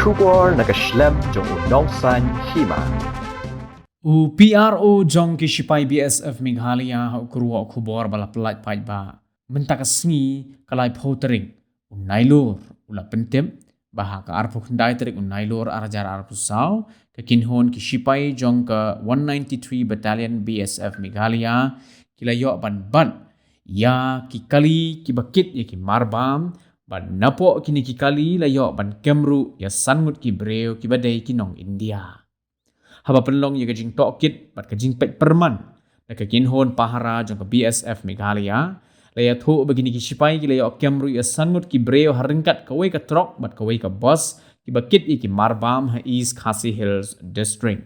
Shubor nakaslem jong unongsan hima. PRO jong ki sipai BSF Meghalaya ha ukruwa khubor bala pelat pai ba mentaka sngi kalai photering unailur ula pentem baha ka arpu khandai terik unailur arajar arpu saw ka kinhon ki sipai jong ka 193 Battalion BSF Meghalaya kilayo ban ya ki kali ki bakit ya ki marbam ban napo kini ki kali layo ban kemru ya sangut ki breu ki badai ki nong India. Haba penlong ya kajing tokit bat kajing pet perman na kakinhon pahara jong ka BSF Meghalaya laya thu begini ki sipai ki laya kemru ya sangut ki breo haringkat kawai ka trok bat kawai ka bus ki bakit ki marbam ha East Khasi Hills District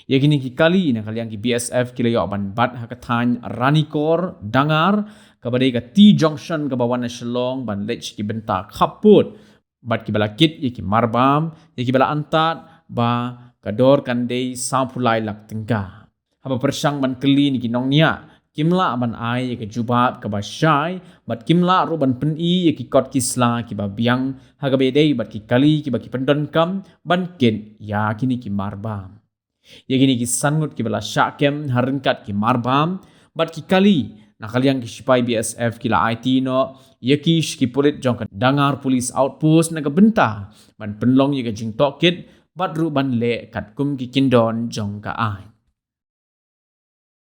ya kini ki kali na kaliang ki BSF ki laya ban bat ha kathan Ranikor Dangar ka badai ka T Junction ka bawan na Shillong ban lech ki benta khaput bat ki balakit ya ki marbam ya ki bala antat ba kador kandei sampulai lak tengah. Haba persang ban keli ni kinong niya. Kimla ban ai ke jubat ke basyai. Bat kimla ru ban peni ye ki kot kisla ki babiang. Haga bedei bat ki kali ki baki pendon kam. Ban ken ya kini ki marbam. Ya kini ki sangut ki bala syakem haringkat ki marbam. Bat ki kali nakaliang ki sipai BSF kila IT no. Yekish ki pulit jong ka Dangar Police Outpost na kabenta. Ban penlong ye ka jing tokit. Bat ruban le kat kum ki kindon jong ka ai.